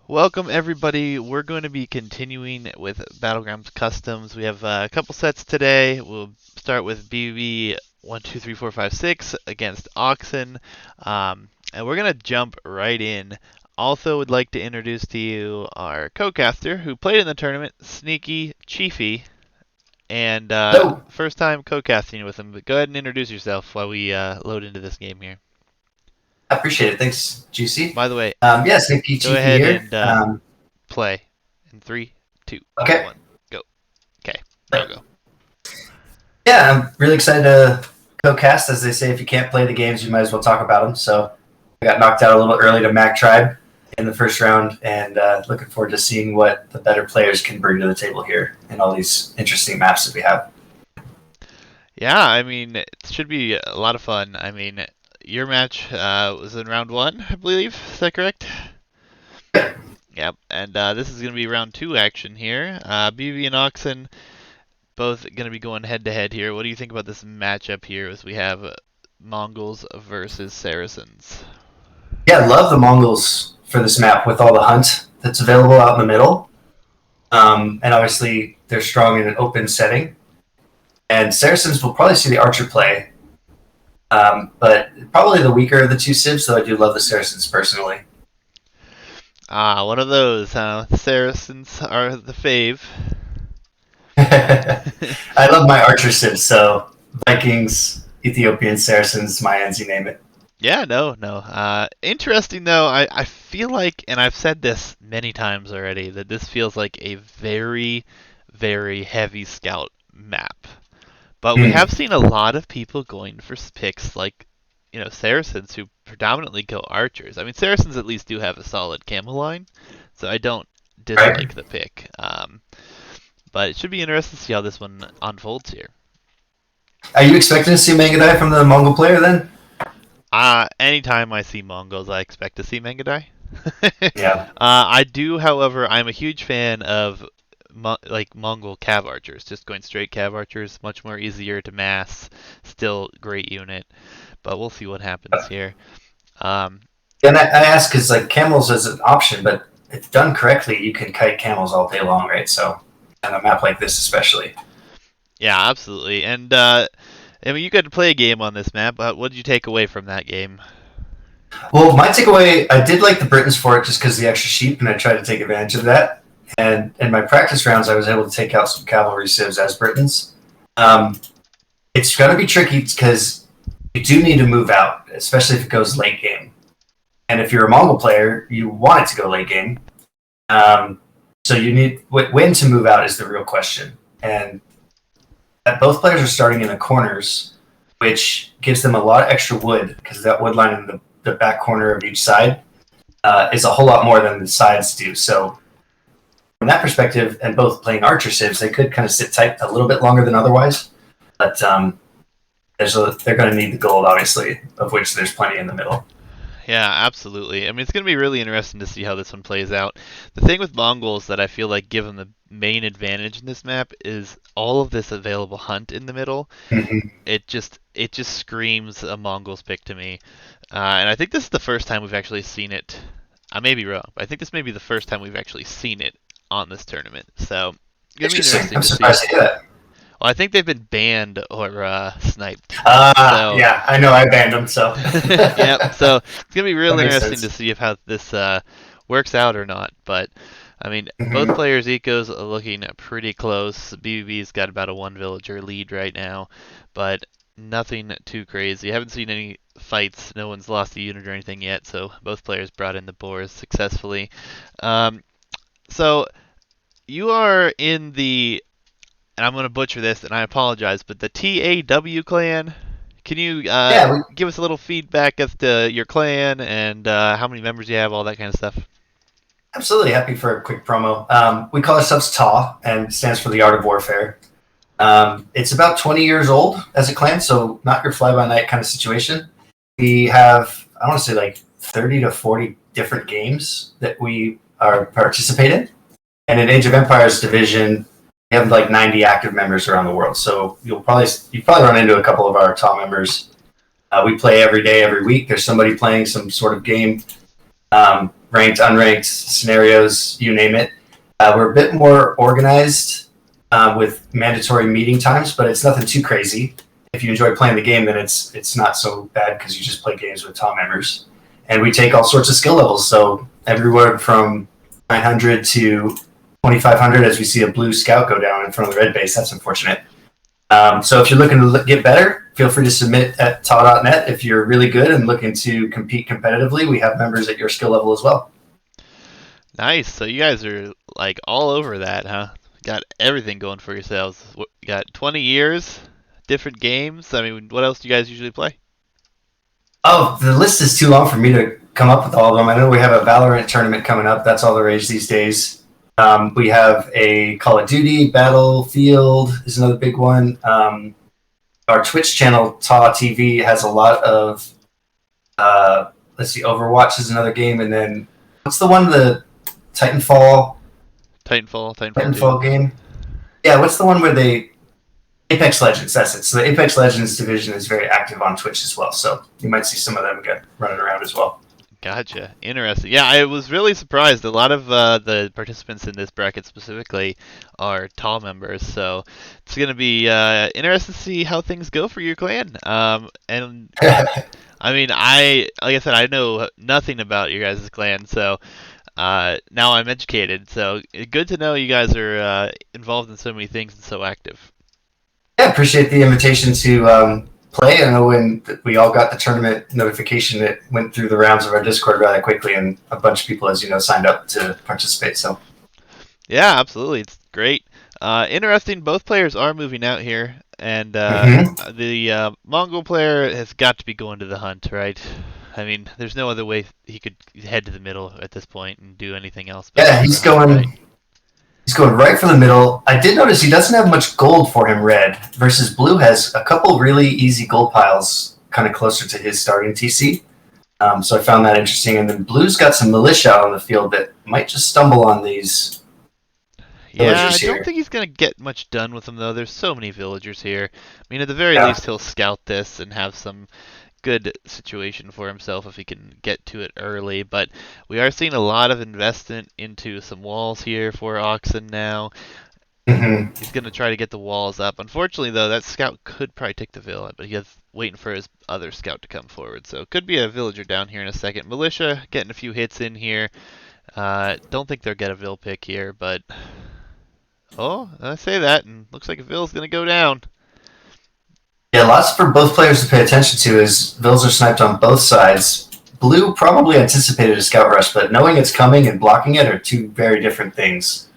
Welcome everybody. We're going to be continuing with Battlegrounds Customs. We have a couple sets today. We'll start with bbb123456 against Oxen. And we're going to jump right in. Also would like to introduce to you our co-caster who played in the tournament, Sneaky Chiefy. And Hello. first time co-casting with him. But go ahead and introduce yourself while we load into this game here. I appreciate it. Thanks, Juicy. By the way, Yes, Nick go Chiefy ahead here. and play in 3, 2, Okay. 1, go. Okay, now go. Yeah, I'm really excited to co-cast. As they say, if you can't play the games, you might as well talk about them. So I got knocked out a little early to Mac Tribe in the first round, and looking forward to seeing what the better players can bring to the table here in all these interesting maps that we have. Yeah, I mean, it should be a lot of fun. I mean, your match was in round 1, I believe. Is that correct? Yep, and this is going to be round 2 action here. BB and Oxen both going to be going head-to-head here. What do you think about this matchup here as we have Mongols versus Saracens? Yeah, I love the Mongols for this map with all the hunt that's available out in the middle. And obviously, they're strong in an open setting. And Saracens will probably see the Archer play. But probably the weaker of the two civs, though I do love the Saracens personally. One of those, huh? The Saracens are the fave. I love my Archer civs, so Vikings, Ethiopian, Saracens, Mayans, you name it. Yeah, no. Interesting though, I feel like, and I've said this many times already, that this feels like a very, very heavy scout map. But we have seen a lot of people going for picks like, Saracens who predominantly go archers. I mean, Saracens at least do have a solid camo line, so I don't dislike the pick. But it should be interesting to see how this one unfolds here. Are you expecting to see Mangadai from the Mongol player then? Anytime I see Mongols, I expect to see Mangadai. Yeah. I do, however, I'm a huge fan of Mongol cav archers, just going straight cav archers, much more easier to mass, still great unit, but we'll see what happens here. And I ask because like camels is an option, but if done correctly, you can kite camels all day long, right? So, on a map like this especially. Yeah, absolutely. And I mean, you got to play a game on this map. What did you take away from that game? Well, my takeaway, I did like the Britons for it just because the extra sheep, and I tried to take advantage of that. And in my practice rounds, I was able to take out some cavalry civs as Britons. It's going to be tricky because you do need to move out, especially if it goes late game. And if you're a Mongol player, you want it to go late game. So you need when to move out is the real question. And both players are starting in the corners, which gives them a lot of extra wood because that wood line in the back corner of each side is a whole lot more than the sides do. So from that perspective, and both playing archer civs, they could kind of sit tight a little bit longer than otherwise. But they're going to need the gold, obviously, of which there's plenty in the middle. Yeah, absolutely. I mean, it's going to be really interesting to see how this one plays out. The thing with Mongols that I feel like give them the main advantage in this map is all of this available hunt in the middle. Mm-hmm. It just screams a Mongols pick to me. And I think this is the first time we've actually seen it. I may be wrong, but I think this may be the first time we've actually seen it on this tournament. So it's going to be interesting I'm to surprised see. to hear that. Well, I think they've been banned or sniped. Yeah, I know I banned them, so. Yep, so it's going to be real That makes interesting sense. to see if how this works out or not. But, I mean, both Mhm. players' ecos are looking pretty close. BBB's got about a 1 villager lead right now, but nothing too crazy. I haven't seen any fights. No one's lost a unit or anything yet, so both players brought in the boars successfully. So you are in the, and I'm going to butcher this, and I apologize, but the TAW clan. Can you Yeah, give us a little feedback as to your clan and how many members you have, all that kind of stuff? absolutely happy for a quick promo. We call ourselves TA, and it stands for the Art of Warfare. It's about 20 years old as a clan, so not your fly-by-night kind of situation. We have, I want to say, like 30 to 40 different games that we are participate in. And in Age of Empires division, we have like 90 active members around the world. So you probably run into a couple of our TA members. We play every day, every week. There's somebody playing some sort of game. ranked, unranked scenarios, you name it. We're a bit more organized with mandatory meeting times, but it's nothing too crazy. If you enjoy playing the game, then it's not so bad because you just play games with top members. And we take all sorts of skill levels, so everywhere from 900 to 2500 as we see a blue scout go down in front of the red base. That's unfortunate. So if you're looking to get better, feel free to submit at ta.net. If you're really good and looking to compete competitively, we have members at your skill level as well. Nice. So you guys are like all over that, huh? Got everything going for yourselves. You got 20 years, different games. I mean, what else do you guys usually play? Oh, the list is too long for me to come up with all of them. I know we have a Valorant tournament coming up. That's all the rage these days. We have a Call of Duty, Battlefield is another big one. Our Twitch channel, Ta TV, has a lot of, let's see, Overwatch is another game. And then what's the one, the Titanfall Titanfall 2. Titanfall game? Yeah, what's the one where they Apex Legends? That's it. So the Apex Legends division is very active on Twitch as well. So you might see some of them get running around as well. Gotcha. Interesting. Yeah, I was really surprised. A lot of the participants in this bracket specifically are tall members, so it's going to be interesting to see how things go for your clan. And I mean, like I said, I know nothing about your guys' clan, so now I'm educated. So good to know you guys are involved in so many things and so active. Yeah, appreciate the invitation to play. I know when we all got the tournament notification, it went through the rounds of our Discord rather quickly, and a bunch of people, as you know, signed up to participate. So Yeah, absolutely. It's great. Interesting. Both players are moving out here, and mm-hmm. the Mongol player has got to be going to the hunt, right? I mean, there's no other way he could head to the middle at this point and do anything else but Yeah, go for a hunt, right? he's going right for the middle. I did notice he doesn't have much gold for him, red, versus blue has a couple really easy gold piles kind of closer to his starting TC. So I found that interesting. And then blue's got some militia out on the field that might just stumble on these Yeah, I villagers don't here. think he's gonna get much done with them though. There's so many villagers here. I mean, at the very Yeah. least, he'll scout this and have some good situation for himself if he can get to it early. But we are seeing a lot of investment into some walls here for Oxen now. Mm-hmm. He's going to try to get the walls up. Unfortunately, though, that scout could probably take the villa, but he's waiting for his other scout to come forward. So it could be a villager down here in a second. Militia getting a few hits in here. Don't think they'll get a vill pick here, but oh, I say that, and looks like a vill's going to go down. Yeah, lots for both players to pay attention to is Vills are sniped on both sides. Blue probably anticipated a scout rush, but knowing it's coming and blocking it are two very different things.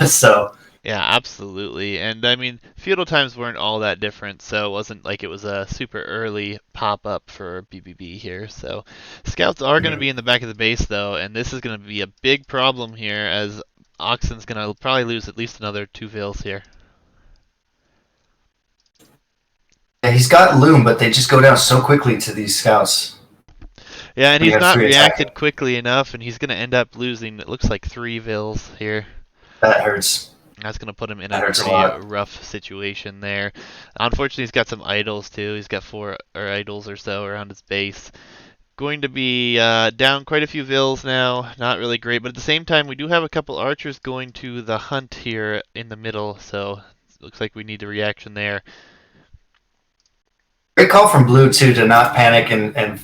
So, Yeah, absolutely. And I mean, feudal times weren't all that different, so it wasn't like it was a super early pop up for BBB here. So, scouts are going to mhm. be in the back of the base though, and this is going to be a big problem here as Oxen's going to probably lose at least another 2 vills here. Yeah, he's got Loom, but they just go down so quickly to these scouts. Yeah, and We he's have not three attacking. reacted quickly enough, and he's going to end up losing, it looks like 3 vills here. That hurts. That's going to put him in That a hurts a pretty lot. rough situation there. Unfortunately, he's got some idols too. He's got 4 idols or so around his base. Going to be down quite a few vills now. Not really great, but at the same time, we do have a couple archers going to the hunt here in the middle, so it looks like we need a reaction there. Great call from Blue, too, to not panic. And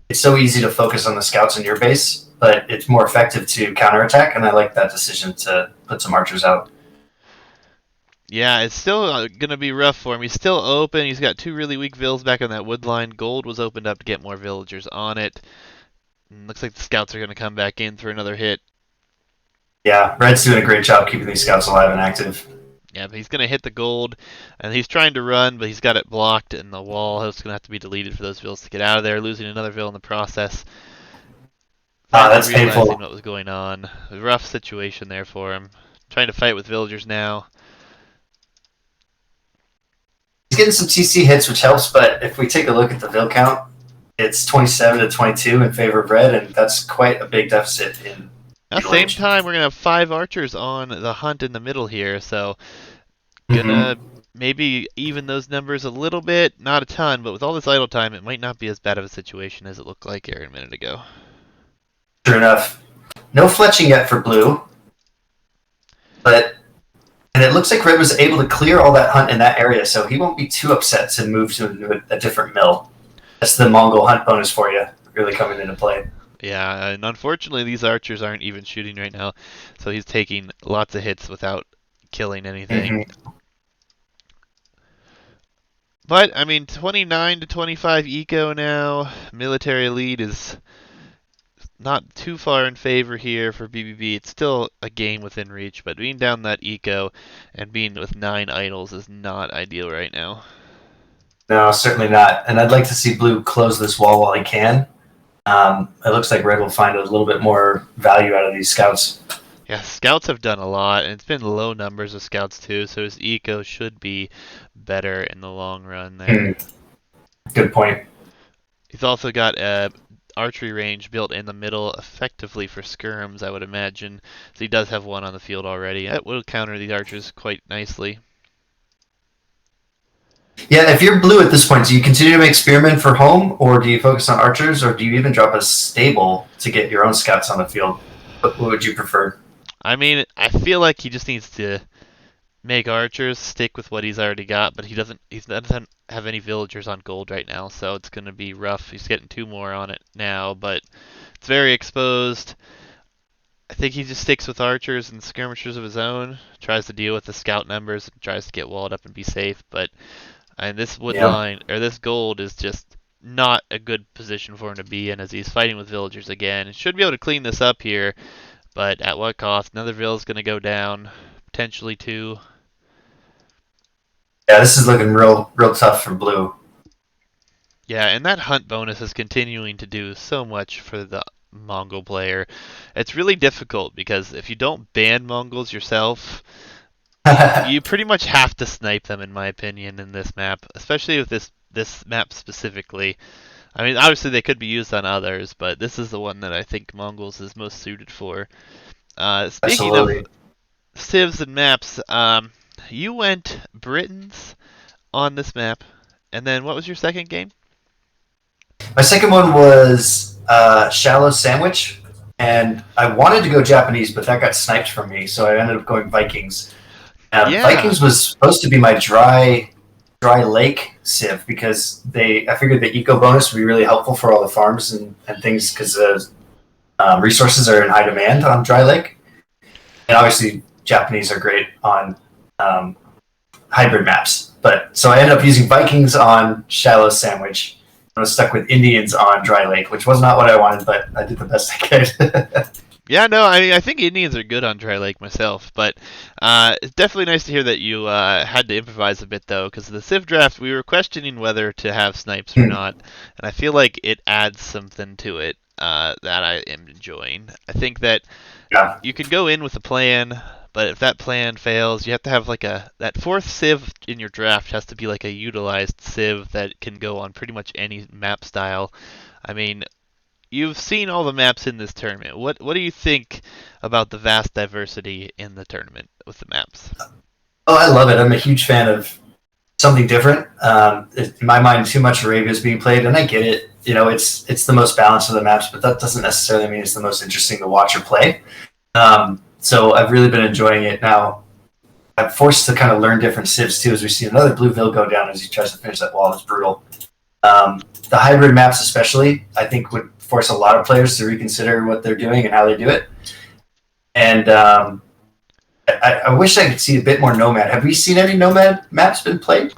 it's so easy to focus on the scouts in your base, but it's more effective to counterattack. And I like that decision to put some archers out. Yeah, it's still going to be rough for him. He's still open. He's got 2 really weak vills back on that wood line. Gold was opened up to get more villagers on it. And looks like the scouts are going to come back in for another hit. Yeah, Red's doing a great job keeping these scouts alive and active. Yeah, but he's going to hit the gold, and he's trying to run, but he's got it blocked in the wall. It's going to have to be deleted for those vills to get out of there, losing another vill in the process. Finally That's realizing painful. what was going on. A rough situation there for him. Trying to fight with villagers now. He's getting some TC hits, which helps, but if we take a look at the Vil count, it's 27 to 22 in favor of Red, and that's quite a big deficit in At the middle same age. time, we're going to have 5 archers on the hunt in the middle here, so Mm-hmm. gonna maybe even those numbers a little bit. Not a ton, but with all this idle time, it might not be as bad of a situation as it looked like here a minute ago. Sure enough. No fletching yet for blue, and it looks like red was able to clear all that hunt in that area, so he won't be too upset to move to a different mill. That's the Mongol hunt bonus for you, really coming into play. Yeah, and unfortunately, these archers aren't even shooting right now, so he's taking lots of hits without killing anything. Mm-hmm. But I mean, 29 to 25 eco now. Military lead is not too far in favor here for BBB. It's still a game within reach, but being down that eco and being with 9 idols is not ideal right now. No, certainly not. And I'd like to see blue close this wall while he can. It looks like red will find a little bit more value out of these scouts. Yeah, scouts have done a lot, and it's been low numbers of scouts too, so his eco should be better in the long run there. Good point. He's also got a archery range built in the middle effectively for skirms, I would imagine. So he does have one on the field already. That will counter the archers quite nicely. Yeah, if you're blue at this point, do you continue to make spearmen for home, or do you focus on archers, or do you even drop a stable to get your own scouts on the field? What would you prefer? I mean, I feel like he just needs to make archers, stick with what he's already got, but he doesn't have any villagers on gold right now, so it's going to be rough. He's getting 2 more on it now, but it's very exposed. I think he just sticks with archers and skirmishers of his own, tries to deal with the scout numbers, and tries to get walled up and be safe, but this wood line, or this gold, is just not a good position for him to be in as he's fighting with villagers again. He should be able to clean this up here, but at what cost? Another villa's going to go down, potentially 2. Yeah, this is looking real tough for blue. Yeah, and that hunt bonus is continuing to do so much for the Mongol player. It's really difficult because if you don't ban Mongols yourself, you pretty much have to snipe them, in my opinion, in this map, especially with this map specifically. I mean, obviously they could be used on others, but this is the one that I think Mongols is most suited for. Speaking Absolutely. of civs and maps, you went Britons on this map, and then what was your second game? My second one was Shallow Sandwich, and I wanted to go Japanese, but that got sniped from me, so I ended up going Vikings. Yeah. Vikings was supposed to be my dry lake civ because I figured the eco bonus would be really helpful for all the farms and things because the resources are in high demand on dry lake, and obviously Japanese are great on hybrid maps. But so I ended up using Vikings on Shallow Sandwich. I was stuck with Indians on dry lake, which was not what I wanted, but I did the best I could. Yeah, no, I think Indians are good on dry lake myself, but it's definitely nice to hear that you had to improvise a bit, though, because the Civ draft, we were questioning whether to have snipes or not, and I feel like it adds something to it that I am enjoying. I think that you can go in with a plan, but if that plan fails, you have to have like that 4th Civ in your draft has to be like a utilized Civ that can go on pretty much any map style. I mean, you've seen all the maps in this tournament. What do you think about the vast diversity in the tournament with the maps? Oh, I love it. I'm a huge fan of something different. In my mind, too much Arabia is being played, and I get it. You know, it's the most balanced of the maps, but that doesn't necessarily mean it's the most interesting to watch or play. So I've really been enjoying it. Now, I'm forced to kind of learn different civs too, as we see another blue vill go down as he tries to finish that wall. It's brutal. The hybrid maps, especially, I think would force a lot of players to reconsider what they're doing and how they do it. And I wish I could see a bit more Nomad. Have we seen any Nomad maps been played?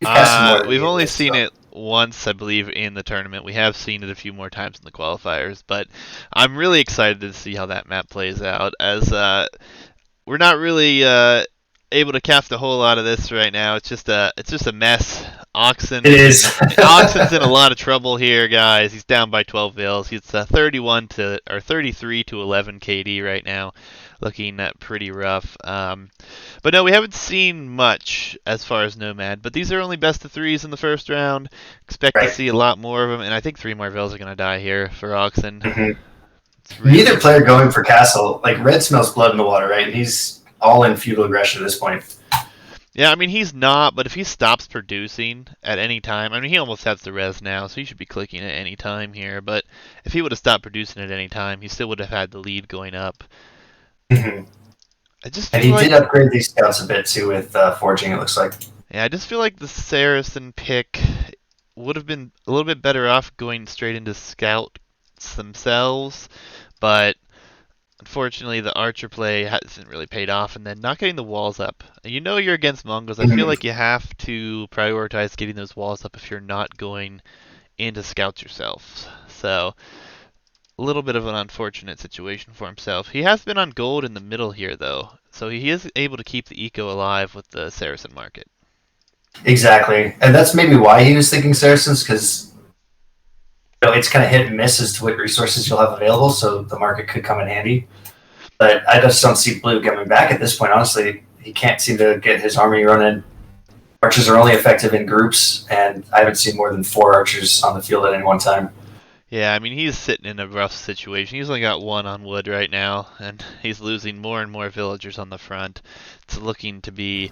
We've only seen it once, I believe, in the tournament. We have seen it a few more times in the qualifiers, but I'm really excited to see how that map plays out, as we're not really able to cast a whole lot of this right now. It's just a mess. Oxen. It is. Oxen's in a lot of trouble here, guys. He's down by 12 vills. He's 33 to 11 KD right now, looking pretty rough. But no, we haven't seen much as far as Nomad. But these are only best of 3s in the first round. Expect to see a lot more of them, and I think 3 more vills are going to die here for Oxen. Mm-hmm. Really neither player going for castle. Like red smells blood in the water, right? And he's all in feudal aggression at this point. Yeah, I mean he's not, but if he stops producing at any time, I mean he almost has the res now, so he should be clicking at any time here. But if he would have stopped producing at any time, he still would have had the lead going up. Mhm. I just And feel he did like, upgrade these scouts a bit too with forging. It looks like. yeah, I just feel like the Saracen pick would have been a little bit better off going straight into scouts themselves, but unfortunately, the archer play hasn't really paid off, and then not getting the walls up. You know you're against Mongols. I feel Mhm. like you have to prioritize getting those walls up if you're not going into scouts yourself. So a little bit of an unfortunate situation for himself. He has been on gold in the middle here, though, so he is able to keep the eco alive with the Saracen market. Exactly, and that's maybe why he was thinking Saracens because it's kind of hit and miss as to what resources you'll have available. So the market could come in handy. But I just don't see Blue coming back at this point. Honestly, he can't seem to get his army running. Archers are only effective in groups, and I haven't seen more than 4 archers on the field at any one time. Yeah, I mean he's sitting in a rough situation. He's only got one on wood right now, and he's losing more and more villagers on the front. It's looking to be,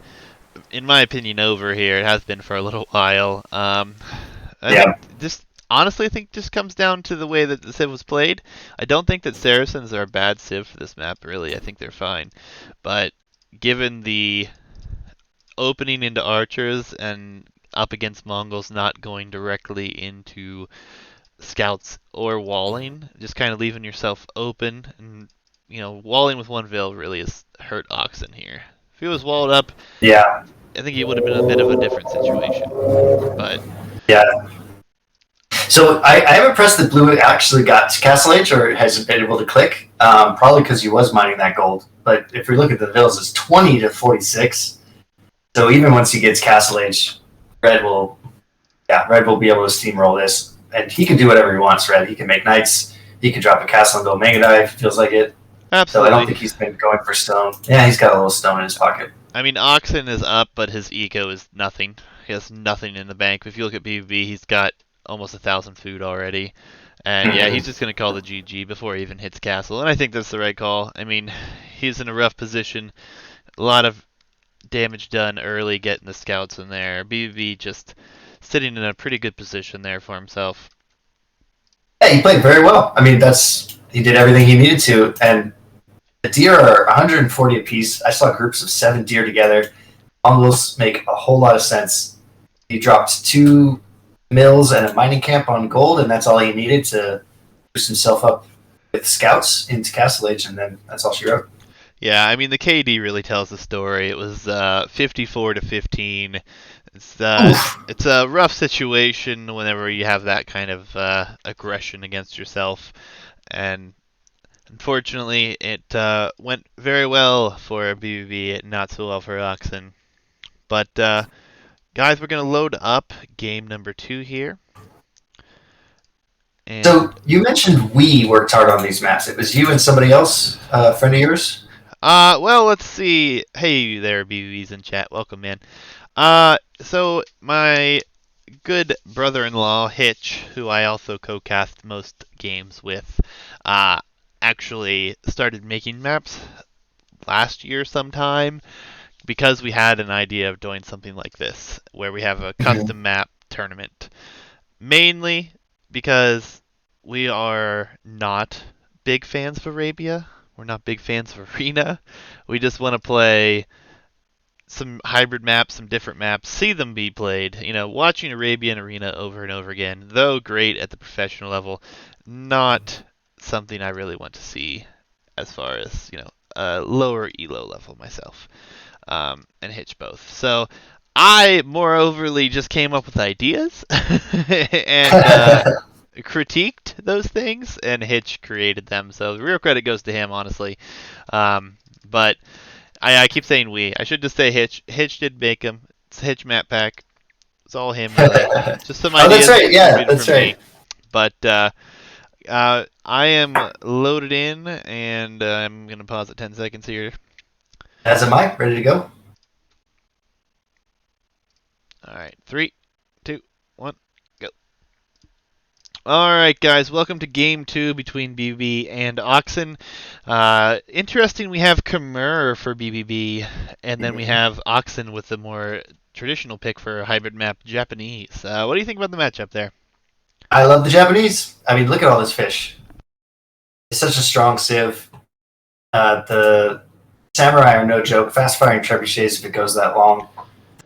in my opinion, over here. It has been for a little while. I think Yeah, this honestly I think just comes down to the way that the Civ was played. I don't think that Saracens are a bad Civ for this map, really. I think they're fine. But given the opening into archers and up against Mongols not going directly into scouts or walling, just kind of leaving yourself open and walling with one vil really has hurt Oxen here. If he was walled up, yeah, I think he would have been a bit of a different situation. But yeah. So I am impressed that Blue actually got to Castle Age or has been able to click. Probably because he was mining that gold. But if we look at the vills, it's 20 to 46. So even once he gets Castle Age, Red will, yeah, Red will be able to steamroll this, and he can do whatever he wants. Red, he can make knights, he can drop a castle and go mega dive. Feels like it. So I don't absolutely. think he's been going for stone. Yeah, he's got a little stone in his pocket. I mean, Oxen is up, but his eco is nothing. He has nothing in the bank. If you look at BBB, he's got almost 1,000 food already. And yeah, he's Mhm. just going to call the GG before he even hits castle. And I think that's the right call. I mean, he's in a rough position. A lot of damage done early getting the scouts in there. BBB just sitting in a pretty good position there for himself. Yeah, he played very well. I mean, he did everything he needed to, and the deer are 140 apiece. I saw groups of 7 deer together. Mongols make a whole lot of sense. He dropped 2 mills and a mining camp on gold, and that's all he needed to boost himself up with scouts into Castle Age, and then that's all she wrote. Yeah, I mean the KD really tells the story. It was 54 to 15. It's uh, Oof. it's a rough situation whenever you have that kind of aggression against yourself, and unfortunately, it went very well for BBB, not so well for Oxen. But guys, we're gonna load up game number 2 here, and So you mentioned we worked hard on these maps. It was you and somebody else, a friend of yours. well, let's see. Hey there, BBBs in chat. Welcome, man. So my good brother-in-law Hitch, who I also co-cast most games with, uh, actually started making maps last year sometime because we had an idea of doing something like this, where we have a Mm-hmm. custom map tournament. Mainly because we are not big fans of Arabia. We're not big fans of Arena. We just want to play some hybrid maps, some different maps, see them be played. Watching Arabian Arena over and over again, though great at the professional level, not something I really want to see as far as, lower elo level myself, and Hitch both. So I, moreoverly, just came up with ideas and critiqued those things, and Hitch created them. So the real credit goes to him, honestly. But I keep saying we. I should just say Hitch. Hitch did make them. It's a Hitch map pack. It's all him, really. Just some Oh, that's ideas right. Yeah, contributed that's from me. right. But I am loaded in, and I'm going to pause at 10 seconds here. As am I. Ready to go. All right. 3, 2, 1, go. All right, guys, welcome to game two between BBB and Oxen. Interesting, we have Khmer for BBB, and then we Mhm. have Oxen with the more traditional pick for a hybrid map, Japanese. What do you think about the matchup there? I love the Japanese. I mean, look at all this fish. It's such a strong civ. The samurai are no joke. Fast firing trebuchets if it goes that long.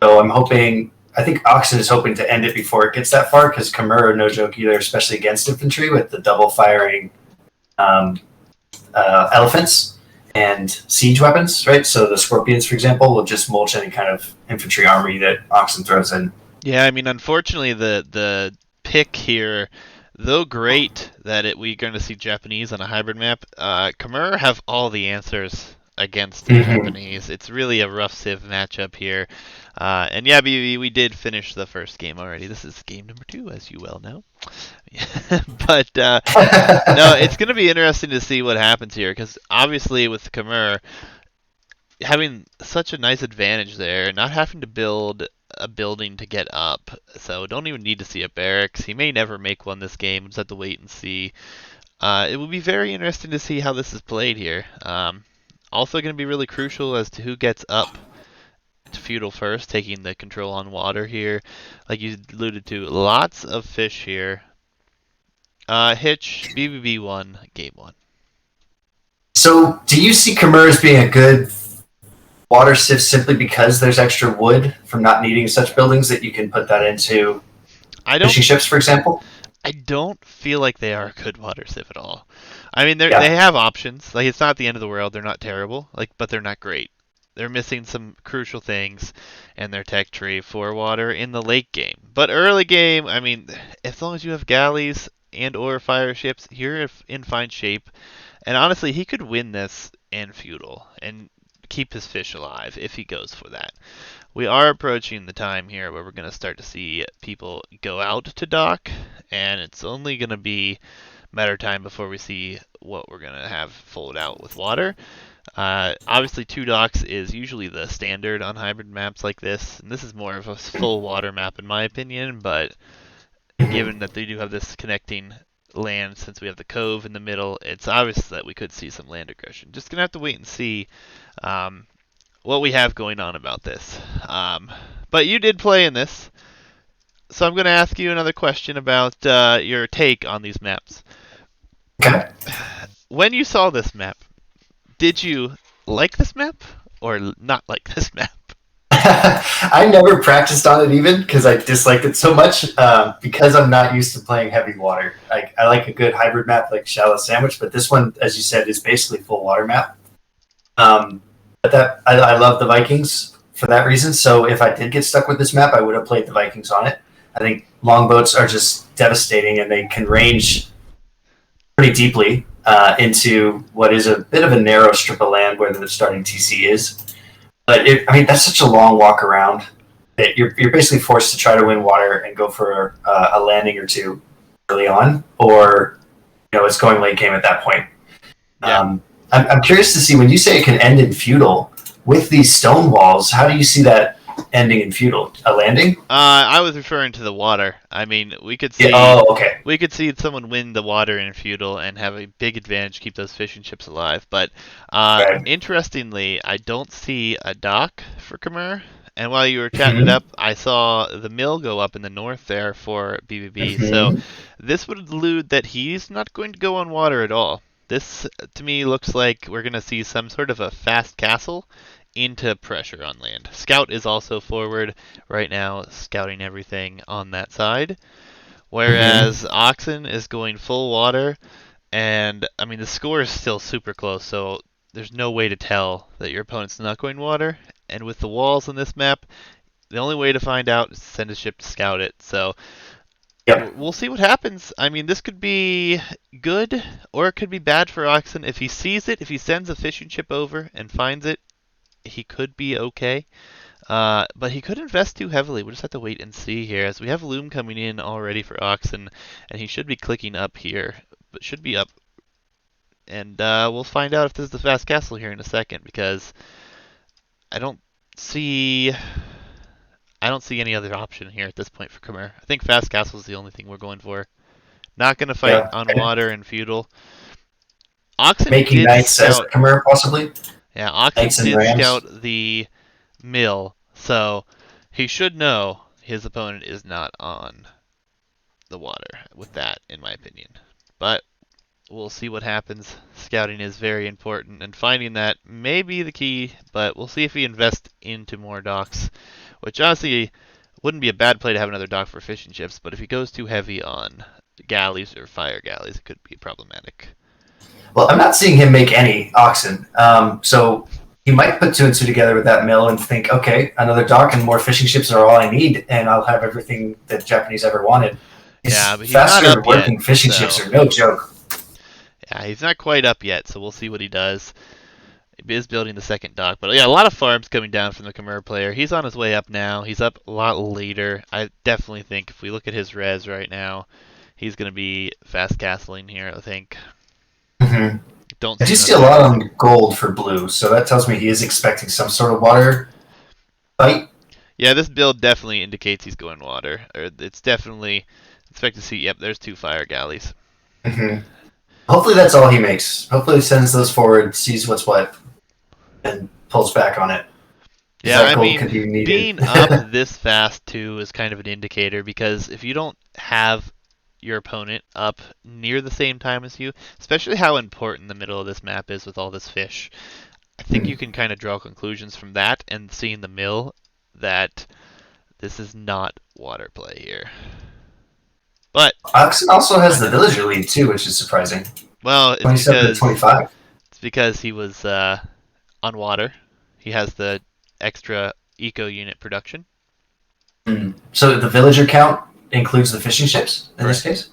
So I'm hoping. I think Oxen is hoping to end it before it gets that far because Khmer are no joke either, especially against infantry with the double firing um, elephants and siege weapons, right? So the scorpions, for example, will just mulch any kind of infantry army that Oxen throws in. Yeah, I mean, unfortunately, the pick here, though great that we're going to see Japanese on a hybrid map, Khmer have all the answers against the Mm-hmm. Japanese. It's really a rough civ matchup here. And yeah, we did finish the first game already. This is game number two, as you well know. But no, it's going to be interesting to see what happens here because obviously with Khmer having such a nice advantage there, not having to build a building to get up, so don't even need to see a barracks. He may never make one this game. We'll just have to wait and see. It will be very interesting to see how this is played here. Also going to be really crucial as to who gets up to feudal first, taking the control on water here. Like you alluded to, lots of fish here. Hitch, BBB1, game one. So, do you see Khmer as being a good water sieve simply because there's extra wood from not needing such buildings that you can put that into I don't fishing ships, for example? I don't feel like they are a good water sieve at all. I mean, they Yeah. have options. Like it's not the end of the world. They're not terrible. Like, but they're not great. They're missing some crucial things in their tech tree for water in the late game. But early game, I mean, as long as you have galleys and or fire ships, you're in fine shape. And honestly, he could win this in feudal and keep his fish alive if he goes for that. We are approaching the time here where we're going to start to see people go out to dock, and it's only going to be a matter of time before we see what we're going to have fold out with water. Obviously, two docks is usually the standard on hybrid maps like this, and this is more of a full water map in my opinion, but Mhm. given that they do have this connecting land since we have the cove in the middle, it's obvious that we could see some land aggression. Just going to have to wait and see um, what we have going on about this. But you did play in this, so I'm going to ask you another question about your take on these maps. Okay. When you saw this map, did you like this map or not like this map? I never practiced on it even because I disliked it so much because I'm not used to playing heavy water. I like a good hybrid map like Shallow Sandwich, but this one, as you said, is basically full water map. But I love the Vikings for that reason. So if I did get stuck with this map, I would have played the Vikings on it. I think longboats are just devastating and they can range pretty deeply into what is a bit of a narrow strip of land where the starting TC is. But I mean, that's such a long walk around that you're basically forced to try to win water and go for a landing or two early on, or it's going late game at that point. Yeah. I'm curious to see when you say it can end in feudal with these stone walls. How do you see that ending in feudal? A landing? I was referring to the water. I mean, Yeah. Oh, okay. we could see someone win the water in feudal and have a big advantage, keep those fishing ships alive. But Right. interestingly, I don't see a dock for Khmer. And while you were chatting it Mm-hmm. up, I saw the mill go up in the north there for BBB. So Mm-hmm. this would allude that he's not going to go on water at all. This to me looks like we're going to see some sort of a fast castle into pressure on land. Scout is also forward right now, scouting everything on that side. Mm-hmm. Whereas Oxen is going full water, and I mean the score is still super close, so there's no way to tell that your opponent's not going water. And with the walls on this map, the only way to find out is to send a ship to scout it. So Yep. we'll see what happens. I mean, this could be good or it could be bad for Oxen. If he sees it, if he sends a fishing ship over and finds it, he could be okay. But he could invest too heavily. We'll just have to wait and see here, as we have Loom coming in already for Oxen, and he should be clicking up here, but should be up. And we'll find out if this is the fast castle here in a second, because I don't see I don't see any other option here at this point for Khmer. I think fast castle is the only thing we're going for Not going to fight Yeah. on water and feudal. Oxen Making did knights as a scout. Khmer, possibly. Yeah, Oxen Knights and did rams. scout the mill, so he should know his opponent is not on the water with that, in my opinion. But we'll see what happens. Scouting is very important, and finding that may be the key, but we'll see if he invests into more docks, which honestly wouldn't be a bad play to have another dock for fishing ships, but if he goes too heavy on galleys or fire galleys, it could be problematic. Well, I'm not seeing him make any oxen. So he might put two and two together with that mill and think, okay, another dock and more fishing ships are all I need, and I'll have everything that Japanese ever wanted. Yeah, These but he's not faster up yet, working fishing ships so are no joke. yeah, he's not quite up yet, so we'll see what he does. He is building the second dock, but yeah, a lot of farms coming down from the Khmer player. He's on his way up now. He's up a lot later. I definitely think if we look at his res right now, he's going to be fast castling here, I think. Mm-hmm. Don't I see do see a another. lot on gold for blue, so that tells me he is expecting some sort of water fight. Yeah, this build definitely indicates he's going water. Or it's definitely expect to see. Yep, there's two fire galleys. Mm-hmm. Hopefully that's all he makes. Hopefully he sends those forward, sees what's what, and pulls back on it. Because Yeah, that I gold mean, could be needed. being up this fast too is kind of an indicator because if you don't have your opponent up near the same time as you, especially how important the middle of this map is with all this fish, I think you can kind of draw conclusions from that and seeing the mill that this is not water play here. But Oxen also has find the out. villager lead too, which is surprising. Well, it's 27 to because 25. he was on water. He has the extra eco unit production. Mm. So the villager count includes the fishing ships in this Correct. case?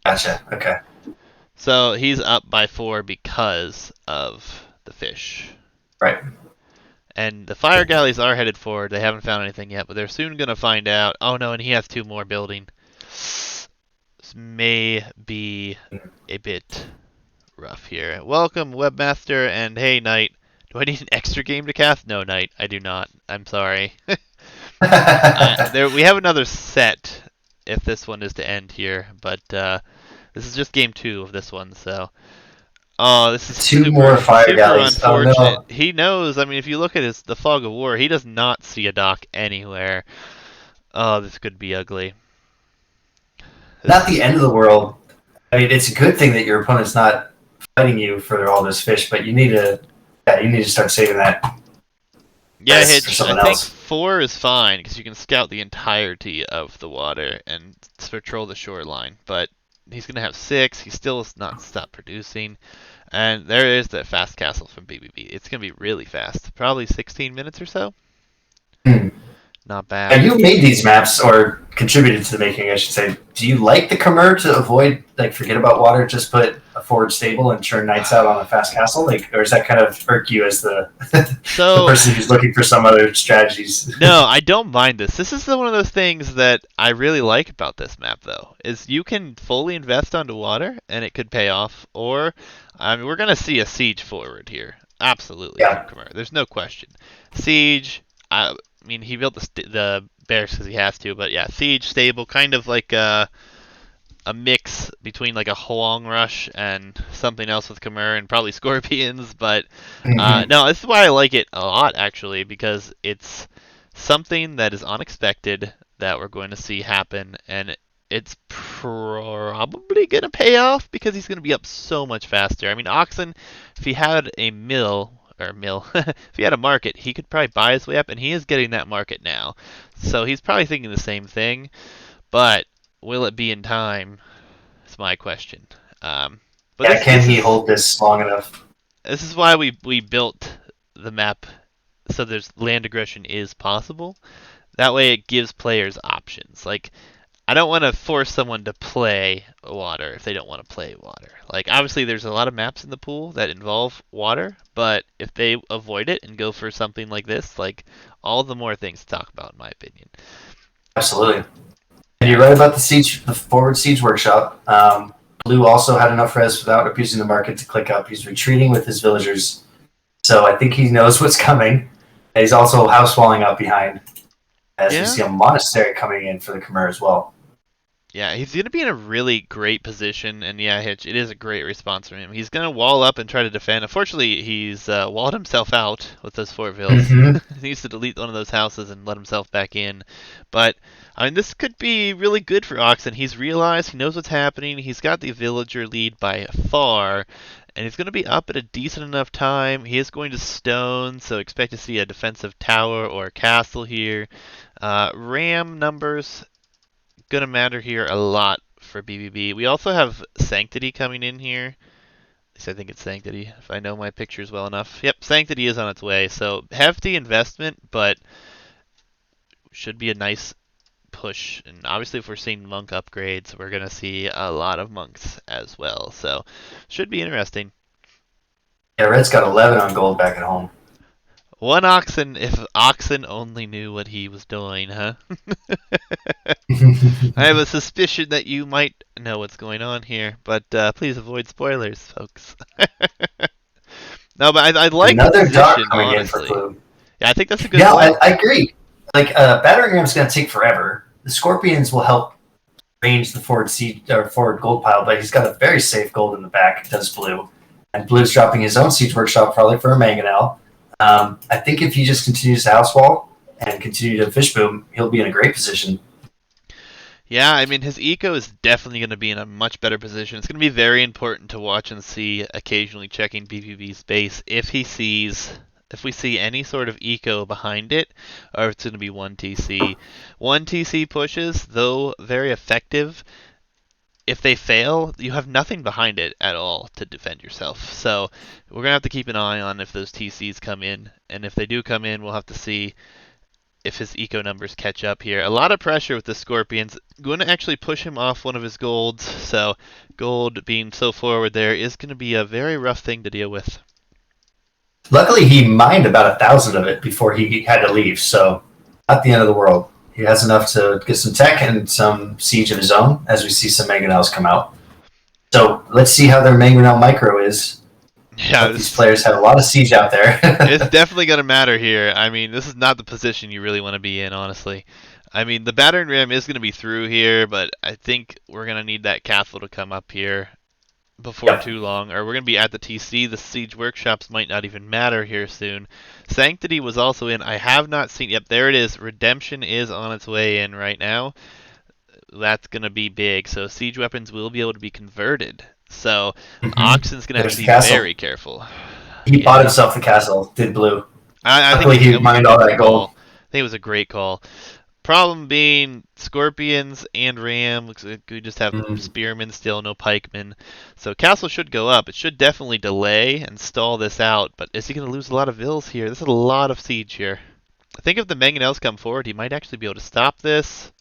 Gotcha. Okay. So he's up by 4 because of the fish. Right. And the fire galleys are headed forward. They haven't found anything yet, but they're soon going to find out. Oh no, and he has 2 more building. This may be a bit rough here. Welcome, Webmaster, and hey, Knight. Do I need an extra game to cast? No, Knight, I do not. I'm sorry. We have another set if this one is to end here, but this is just game 2 of this one, so. Oh, this is Two super more fire super galleys. Oh unfortunate. no. He knows. I mean, if you look at the fog of war, he does not see a dock anywhere. Oh, this could be ugly. Not the end of the world. I mean, it's a good thing that your opponent's not fighting you for all this fish, but you need to, yeah, you need to start saving that Yeah, for Hitch. I someone think else. 4 is fine because you can scout the entirety of the water and patrol the shoreline. But he's gonna have 6. He still has not stopped producing. And there is the fast castle from BBB. It's gonna be really fast, probably 16 minutes or so. Hmm. Not Now, bad. you made these maps or contributed to the making, I should say. Do you like the Khmer to avoid, like, forget about water, just put a forward stable and churn knights out on a fast castle? Like, or is that kind of irk you as the the So person who's looking for some other strategies? no, I don't mind this. This is one of those things that I really like about this map, though, is you can fully invest onto water and it could pay off. Or, I mean, we're gonna see a siege forward here, absolutely from Yeah. Khmer. There's no question. Siege. I mean, he built the barracks because he has to, but yeah, siege stable, kind of like a mix between like a Huang Rush and something else with Khmer and probably Scorpions. But Mm-hmm. no, this is why I like it a lot actually because it's something that is unexpected that we're going to see happen, and it's probably going to pay off because he's going to be up so much faster. I mean, Oxen, if he had a mill, if he had a market, he could probably buy his way up, and he is getting that market now. So he's probably thinking the same thing, but will it be in time? Is my question. But Yeah, this can this he is hold this long enough? this is why we built the map so there's land aggression is possible. That way it gives players options. Like I don't want to force someone to play water if they don't want to play water. Like obviously there's a lot of maps in the pool that involve water, but if they avoid it and go for something like this, like all the more things to talk about in my opinion. Absolutely. And you're Yeah. right about the forward siege workshop. Blue also had enough res without abusing the market to click up. He's retreating with his villagers, so I think he knows what's coming. And he's also house walling out behind, as we Yeah. see a monastery coming in for the Khmer as well. Yeah, he's going to be in a really great position, and yeah, Hitch, it is a great response from him. He's going to wall up and try to defend. Unfortunately, he's walled himself out with those Fort Vills. Hmm. He needs to delete one of those houses and let himself back in. But, I mean, this could be really good for Oxen. He's realized, he knows what's happening, he's got the villager lead by far, and he's going to be up at a decent enough time. He is going to stone, so expect to see a defensive tower or castle here. Ram numbers gonna matter here a lot for BBB. We also have Sanctity coming in here. At least I think it's Sanctity, if I know my pictures well enough. Yep, Sanctity is on its way. So hefty investment, but should be a nice push. And obviously, if we're seeing monk upgrades, we're gonna see a lot of monks as well. So should be interesting. Yeah, Red's got 11 on gold back at home. One Oxen, if Oxen only knew what he was doing, huh? I have a suspicion that you might know what's going on here, but please avoid spoilers, folks. No, but I like the Another dark position, coming in for honestly. Blue. Yeah, I think that's a good Yeah, point. I agree. Like, battering ram's going to take forever. The Scorpions will help range the forward siege or forward gold pile, but he's got a very safe gold in the back. Does Blue, and Blue's dropping his own siege workshop probably for a mangonel. I think if he just continues to house wall and continue to fish boom, he'll be in a great position. Yeah, I mean, his eco is definitely going to be in a much better position. It's going to be very important to watch and see occasionally checking BPB's base if we see any sort of eco behind it, or if it's going to be 1TC. 1TC pushes, though very effective, if they fail, you have nothing behind it at all to defend yourself. So we're going to have to keep an eye on if those TCs come in. And if they do come in, we'll have to see if his eco numbers catch up here. A lot of pressure with the Scorpions. Going to actually push him off one of his golds. So gold being so forward there is going to be a very rough thing to deal with. Luckily, he mined about 1,000 of it before he had to leave, so not the end of the world. He has enough to get some tech and some siege of his own as we see some mangonels come out. So let's see how their mangonel micro is. Yeah, These players have a lot of siege out there. it's definitely going to matter here. I mean, this is not the position you really want to be in, honestly. I mean, the battering ram is going to be through here, but I think we're going to need that castle to come up here before Yep. too long, or we're going to be at the TC. The siege workshops might not even matter here soon. Sanctity was also in. I have not seen. Yep, there it is. Redemption is on its way in right now. That's going to be big. So siege weapons will be able to be converted. So Mhm. Oxen's going to have There's to the be castle. very careful. He bought Yeah, himself the castle, did Blue. I think Luckily, it he was a mined all good that gold. call. I think it was a great call. Problem being, Scorpions and Ram, looks like we just have Mm. Spearmen still, no Pikemen. So Castle should go up. It should definitely delay and stall this out, but is he going to lose a lot of vills here? This is a lot of siege here. I think if the Mangonels come forward, he might actually be able to stop this.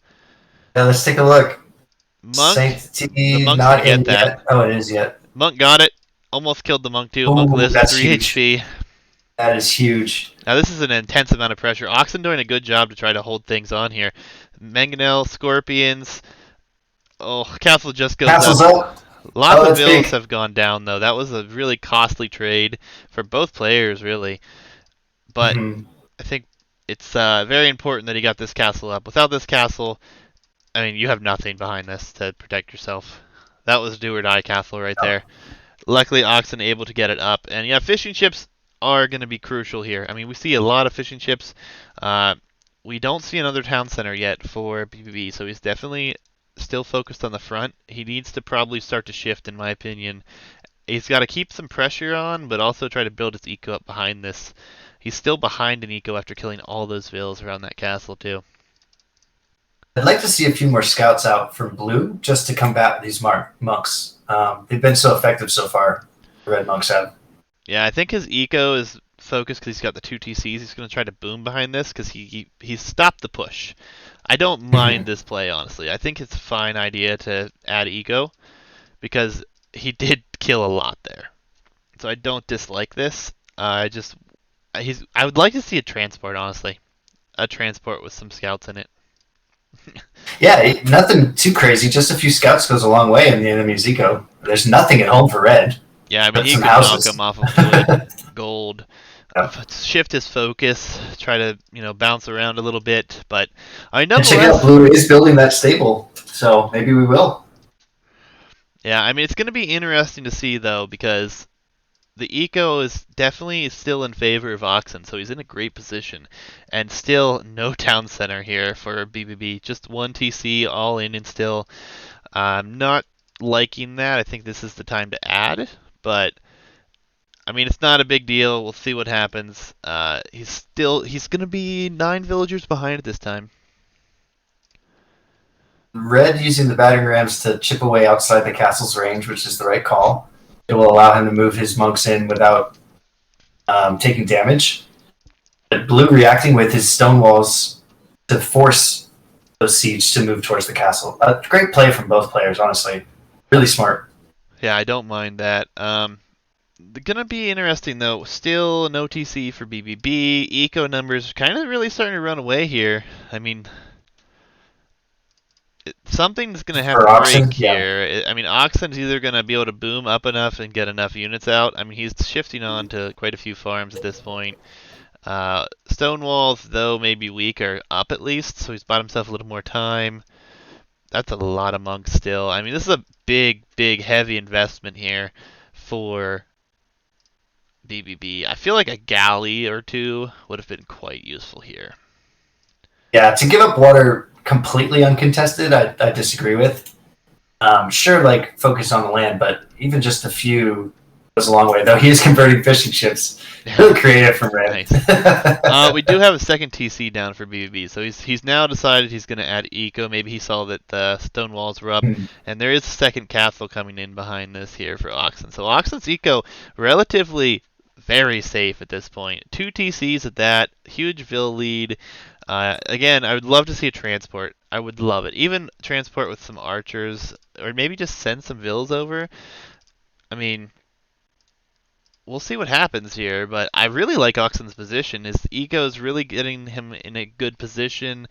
Now let's take a look. Monk, the Sanctity Monk's going to not get in that. yet. Oh, it is yet. Monk got it. Almost killed the Monk too. Monk Ooh, lives at that's 3 huge. HP. That is huge. Now this is an intense amount of pressure. Oxen doing a good job to try to hold things on here. Mangonel, Scorpions. Oh, Castle just goes up. Castle's up. Lots Oh, of that's vills big. have gone down though. That was a really costly trade for both players, really. But Hmm. I think it's very important that he got this castle up. Without this castle, I mean, you have nothing behind this to protect yourself. That was do or die castle right there. Luckily, Oxen able to get it up, and yeah, fishing ships are going to be crucial here. I mean, we see a lot of fishing ships. Uh, we don't see another town center yet for BBB, so he's definitely still focused on the front. He needs to probably start to shift, in my opinion. He's got to keep some pressure on, but also try to build his eco up behind this. He's still behind in eco after killing all those vills around that castle too. I'd like to see a few more scouts out from Blue just to combat these monks. They've been so effective so far. The Red monks have. Yeah, I think his eco is focused because he's got the two TCs. He's going to try to boom behind this because he's stopped the push. I don't mind Mhm. this play, honestly. I think it's a fine idea to add eco because he did kill a lot there. So I don't dislike this. I would like to see a transport, honestly. A transport with some scouts in it. Yeah, nothing too crazy. Just a few scouts goes a long way in the enemy's eco. There's nothing at home for Red, Yeah, I mean, but he some could knock him houses. off of wood, gold, Yeah. shift his focus, try to, bounce around a little bit. But I And check out nonetheless, Blue is building that stable. So maybe we will. Yeah, I mean it's going to be interesting to see though because the eco is definitely still in favor of Oxen, so he's in a great position. And still no town center here for BBB. Just one TC all in and still. I'm not liking that. I think this is the time to add, but I mean it's not a big deal. We'll see what happens. He's gonna be 9 villagers behind at this time. Red using the battering rams to chip away outside the castle's range, which is the right call. It will allow him to move his monks in without taking damage. But blue reacting with his stone walls to force those siege to move towards the castle. A great play from both players, honestly. Really smart. Yeah, I don't mind that. Gonna be interesting though. Still no TC for BBB. Eco numbers kind of really starting to run away here. I mean, something's gonna have For to Oxen, break yeah. here. I mean, Oxen's either gonna be able to boom up enough and get enough units out. I mean, he's shifting on to quite a few farms at this point. Stonewalls, though, may be weak, are up at least, so he's bought himself a little more time. That's a lot of monks still. I mean, this is a big, big, heavy investment here for BBB. I feel like a galley or two would have been quite useful here. Yeah, to give up water completely uncontested, I disagree with. Sure, like focus on the land, but even just a few goes a long way. Though he is converting fishing ships. Really creative from Red. Nice. We do have a second TC down for BBB, so he's now decided he's going to add eco. Maybe he saw that the stone walls were up, and there is a second castle coming in behind this here for Oxen. So Oxen's eco relatively very safe at this point. 2 TCs at that, huge Vill lead. Again, I would love to see a transport. I would love it. Even transport with some archers, or maybe just send some Vills over. I mean, we'll see what happens here, but I really like Oxen's position. His eco is really getting him in a good position.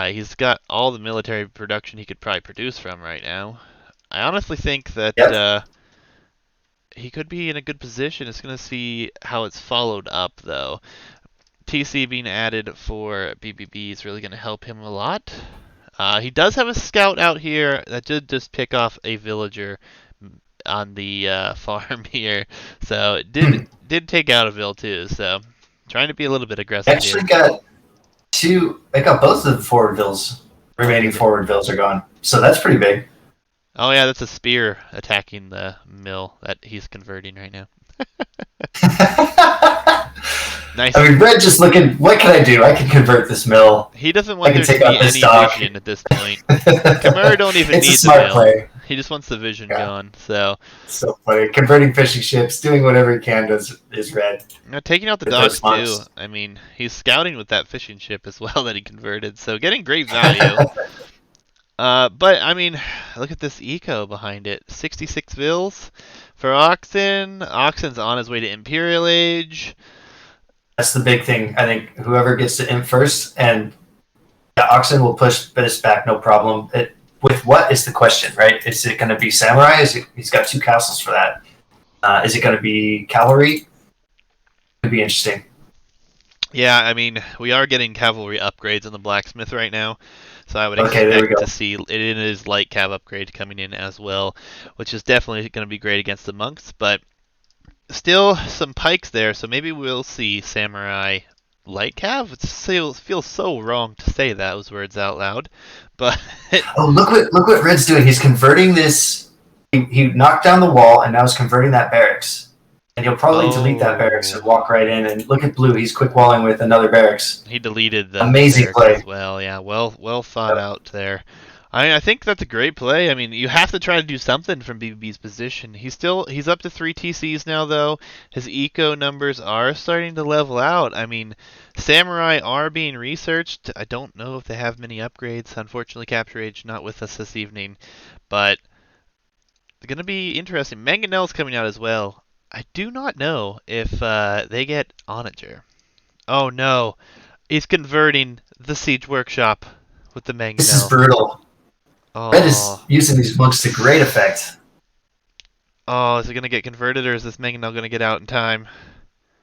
He's got all the military production he could probably produce from right now. I honestly think that Yep. he could be in a good position. It's going to see how it's followed up, though. TC being added for BBB is really going to help him a lot. He does have a scout out here that did just pick off a villager on the farm here, so it did take out a Vill too. So trying to be a little bit aggressive Actually here. got two. I got both of the forward vills. Remaining forward vills are gone, so that's pretty big. Oh yeah, that's a spear attacking the mill that he's converting right now. Nice. I mean, Red just looking. What can I do? I can convert this mill. He doesn't I want can there to take be out this any dock. vision at this point. Kamura don't even It's a need the smart mill. play. He just wants the vision Yeah. gone. So So funny. Converting fishing ships, doing whatever he can does is Red. taking out the With docks those too. monks. I mean, he's scouting with that fishing ship as well that he converted. So getting great value. But I mean, look at this eco behind it. 66 Vills for Oxen. Oxen's on his way to Imperial Age. That's the big thing. I think whoever gets to imp first, and yeah, Oxen will push this back, no problem. With what is the question, right? Is it going to be samurai? He's got 2 castles for that. Is it going to be cavalry? Could be interesting. Yeah, I mean, we are getting cavalry upgrades on the blacksmith right now, so I would Okay, there we expect go. to see it is light cav upgrade coming in as well, which is definitely going to be great against the monks. But still some pikes there, so maybe we'll see samurai light cav. It feels so wrong to say those words out loud, but Oh, look what Red's doing. He's converting this. He knocked down the wall, and now he's converting that barracks. And he'll probably delete that barracks and walk right in. And look at Blue. He's quick walling with another barracks. he deleted the Amazing barracks play. as well. Yeah, well thought Yep. out there. I think that's a great play. I mean, you have to try to do something from BBB's position. He's up to 3 TCs now, though. His eco numbers are starting to level out. I mean, samurai are being researched. I don't know if they have many upgrades. Unfortunately, Capture Age not with us this evening, but it's going to be interesting. Mangonel's coming out as well. I do not know if they get Onager. Oh no, he's converting the Siege Workshop with the This is Mangonel. brutal. Red is Oh, using these monks to great effect. oh, is it gonna get converted or is this Mangonel gonna get out in time?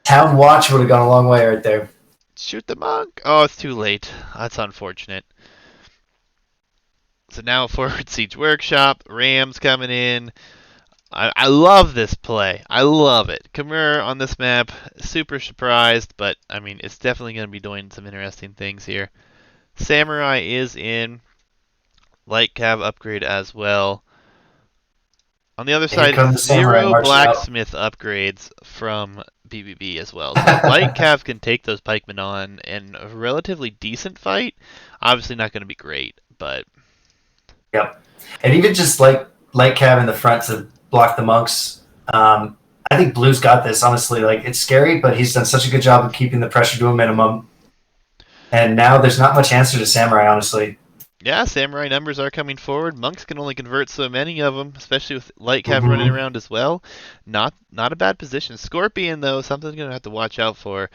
Town Watch would have gone a long way right there. Shoot the monk! Oh, it's too late. That's unfortunate. So now forward siege workshop, Rams coming in. I love this play. I love it. Khmer on this map, super surprised, but I mean it's definitely going to be doing some interesting things here. Samurai is in. Light cav upgrade as well. On the other Here side, come the samurai zero marching out. blacksmith upgrades from BBB as well. So light cav can take those pikemen on in a relatively decent fight. Obviously not going to be great, but Yep. And even just like light cab in the front to block the monks. I think Blue's got this. Honestly, like it's scary, but he's done such a good job of keeping the pressure to a minimum. And now there's not much answer to samurai. Honestly. yeah, samurai numbers are coming forward. Monks can only convert so many of them, especially with light cav running Mm-hmm. around as well. Not a bad position. Scorpion though, something we're gonna have to watch out for,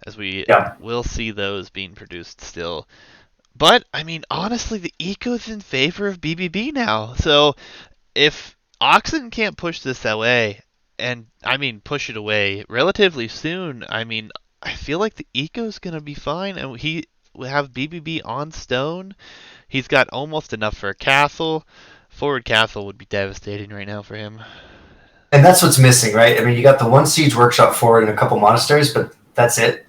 as we Yeah. will see those being produced still. But I mean, honestly, the eco's in favor of BBB now. So if Oxen can't push this away, and I mean push it away relatively soon, I mean I feel like the eco's gonna be fine, and he will have BBB on stone. He's got almost enough for a castle. Forward castle would be devastating right now for him. And that's what's missing, right? I mean, you got the one siege workshop forward and a couple monasteries, but that's it.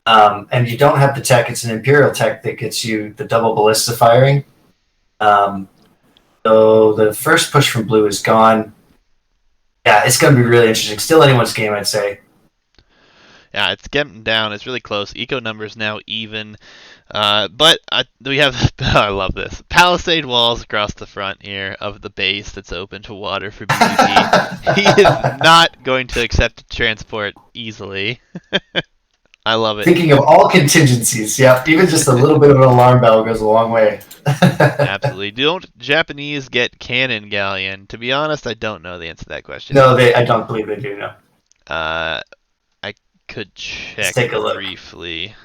And you don't have the tech. It's an imperial tech that gets you the double ballista firing. Um, so the first push from Blue is gone. Yeah, it's going to be really interesting. Still anyone's game, I'd say. Yeah, it's getting down. It's really close. Eco numbers now even. But we have, I love this, palisade walls across the front here of the base that's open to water for BBB. He is not going to accept transport easily. I love it. Thinking of all contingencies, yeah, even just a little bit of an alarm bell goes a long way. Absolutely. Don't Japanese get cannon galleon? To be honest, I don't know the answer to that question. No, I don't believe they do. No, Uh, I could let's check take a look. briefly.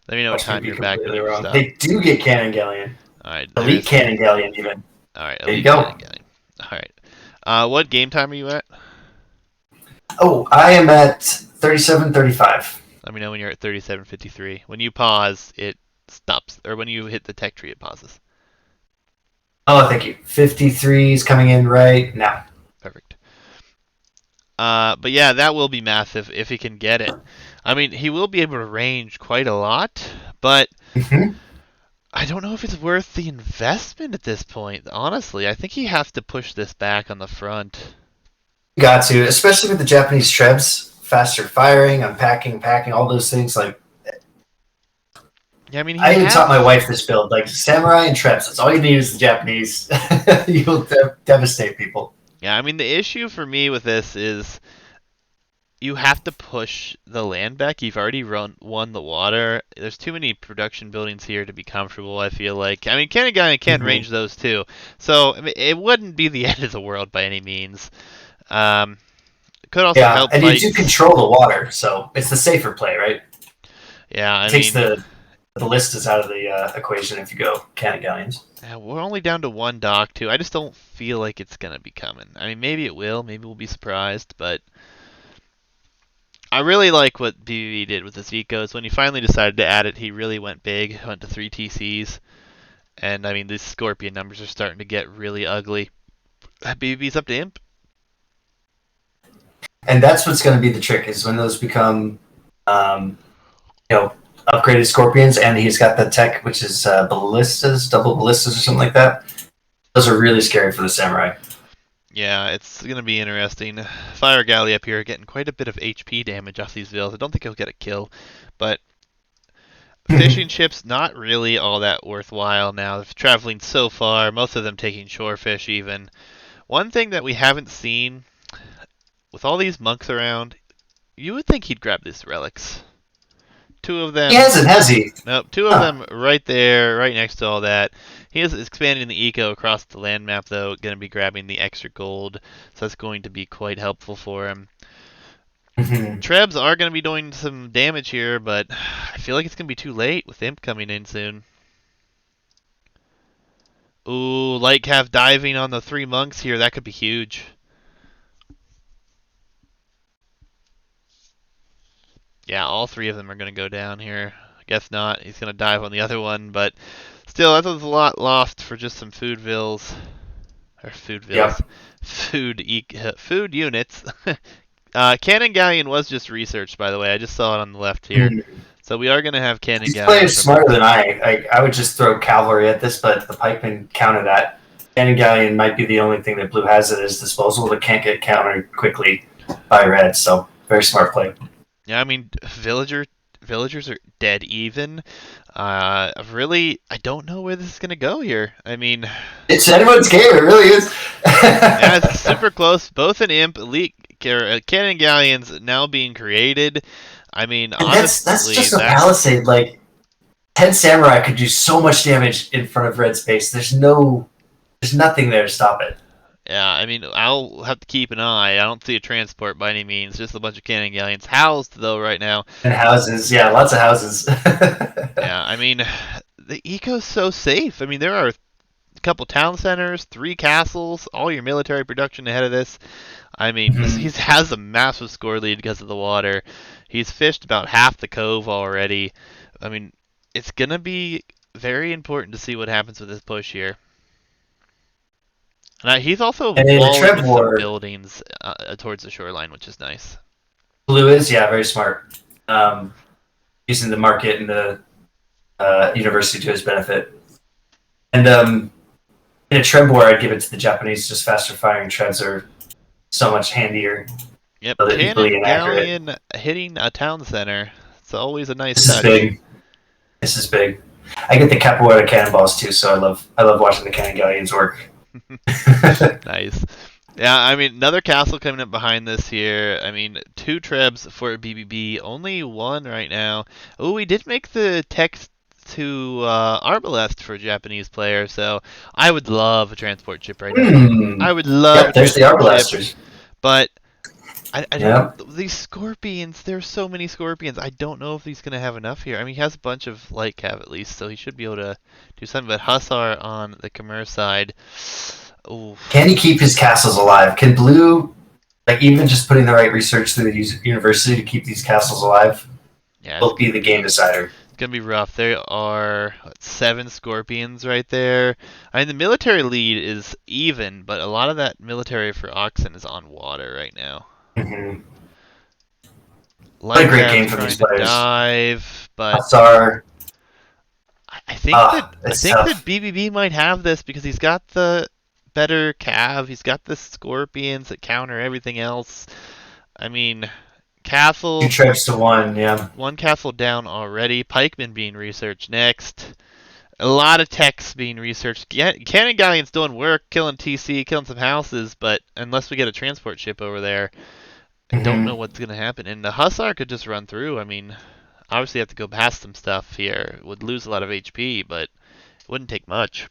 Let me know what Watch me time be you're back when completely you wrong. stop. They do get cannon galleon, All right, elite there's. cannon galleon, even. All right, There you elite cannon go. galleon. All right. What game time are you at? Oh, I am at 37:35. Let me know when you're at 37:53. When you pause, it stops, or when you hit the tech tree, it pauses. Oh, thank you. 53 is coming in right now. Perfect. But yeah, that will be massive if he can get it. I mean, he will be able to range quite a lot, but Mm-hmm. I don't know if it's worth the investment at this point. Honestly, I think he has to push this back on the front. Got to, especially with the Japanese trebs, faster firing, unpacking, packing, all those things. Like Yeah, I mean, he I even taught has. my wife this build, like samurai and trebs. That's all you need is the Japanese. You'll devastate people. Yeah, I mean, the issue for me with this is you have to push the land back. You've already won the water. There's too many production buildings here to be comfortable, I feel like. I mean, Kanagawa can Mm-hmm. range those too. So, I mean, it wouldn't be the end of the world by any means. Um, it could also Yeah, help and you do fights. control the water, so it's the safer play, right? Yeah, It I takes mean, the ballistas out of the equation if you go cannon galleons. yeah, we're only down to one dock, too. I just don't feel like it's going to be coming. I mean, maybe it will. Maybe we'll be surprised, but I really like what BBB did with his ecos. When he finally decided to add it, he really went big, went to 3 TCs. And I mean, these Scorpion numbers are starting to get really ugly. BBB's up to Imp. And that's what's going to be the trick is when those become, you know, upgraded scorpions, and he's got the tech, which is ballistas, double ballistas, or something like that. Those are really scary for the samurai. Yeah, it's going to be interesting. Fire Galley up here getting quite a bit of HP damage off these vills. I don't think he'll get a kill, but fishing ships not really all that worthwhile now. They're traveling so far, most of them taking shorefish even. One thing that we haven't seen with all these monks around, you would think he'd grab these relics. Two of He them. hasn't, has he? Nope, two of Huh. them right there, right next to all that. He is expanding the eco across the land map, though, going to be grabbing the extra gold, so that's going to be quite helpful for him. Mm-hmm. Trebs are going to be doing some damage here, but I feel like it's going to be too late with Imp coming in soon. Ooh, Light Cav diving on the 3 monks here, that could be huge. Yeah, all 3 of them are going to go down here. I guess not. He's going to dive on the other one, but still, that was a lot lost for just some food vills. Or food vills. Yep. Food units. Cannon Galleon was just researched, by the way. I just saw it on the left here. Mhm. So we are going to have Cannon These Galleon players from smarter Oxen. than I would just throw cavalry at this, but the pikemen counter that. Cannon Galleon might be the only thing that blue has at his disposal that can't get countered quickly by red. So very smart play. Yeah, I mean, villagers are dead even. I don't know where this is gonna go here. I mean, It's anyone's game. It really is. yeah, it's super close. Both an imp, elite, cannon galleons now being created. I mean, And that's honestly, just a palisade. Like 10 samurai could do so much damage in front of red space. There's nothing there to stop it. yeah. I mean, I'll have to keep an eye. I don't see a transport by any means. Just a bunch of cannon galleons housed though right now. And houses, yeah, lots of houses. Yeah, I mean, the eco's so safe. I mean, there are a couple town centers, 3 castles, all your military production ahead of this. I mean, he has a massive score lead because of the water. He's fished about half the cove already. I mean, it's going to be very important to see what happens with this push here. And he's also And in the walling with some Trevor, buildings towards the shoreline, which is nice. blue is, yeah, very smart. Using the market and the university to his benefit. And in a Treb war, I'd give it to the Japanese. Just faster firing Trebs are so much handier. Yep, So cannon galleon hitting a town center. It's always a nice touch. This is big. This is big. I get the capoeira cannonballs too, so I love watching the cannon galleons work. Nice. Yeah, I mean, another castle coming up behind this here. I mean, 2 trebs for BBB, only 1 right now. Oh, we did make the text to Arbalest for a Japanese player, so I would love a transport ship right now. I would love Yep, there's the transport ship, Arbalesters. but I Yep. don't. These scorpions, there's so many scorpions. I don't know if he's gonna have enough here. I mean, he has a bunch of light cav at least, so he should be able to do something. But Hussar on the Khmer side. Ooh. Can he keep his castles alive? Can blue, like even just putting the right research through the university to keep these castles alive, Yeah, will be the game decider. it's gonna be rough. There are 7 scorpions right there. I mean, the military lead is even, but a lot of that military for Oxen is on water right now. Mm-hmm. What a Light great Cav's game for trying these to players. dive, but Hussar. I think that Tough. BBB might have this because he's got the better cav. He's got the scorpions that counter everything else. I mean, castle 2 Trebs to 1, yeah. 1 castle down already. Pikemen being researched next. A lot of techs being researched. Cannon Galleon's doing work, killing TC, killing some houses, but unless we get a transport ship over there, I don't know what's going to happen. And the Hussar could just run through. I mean, obviously have to go past some stuff here. Would lose a lot of HP, but it wouldn't take much.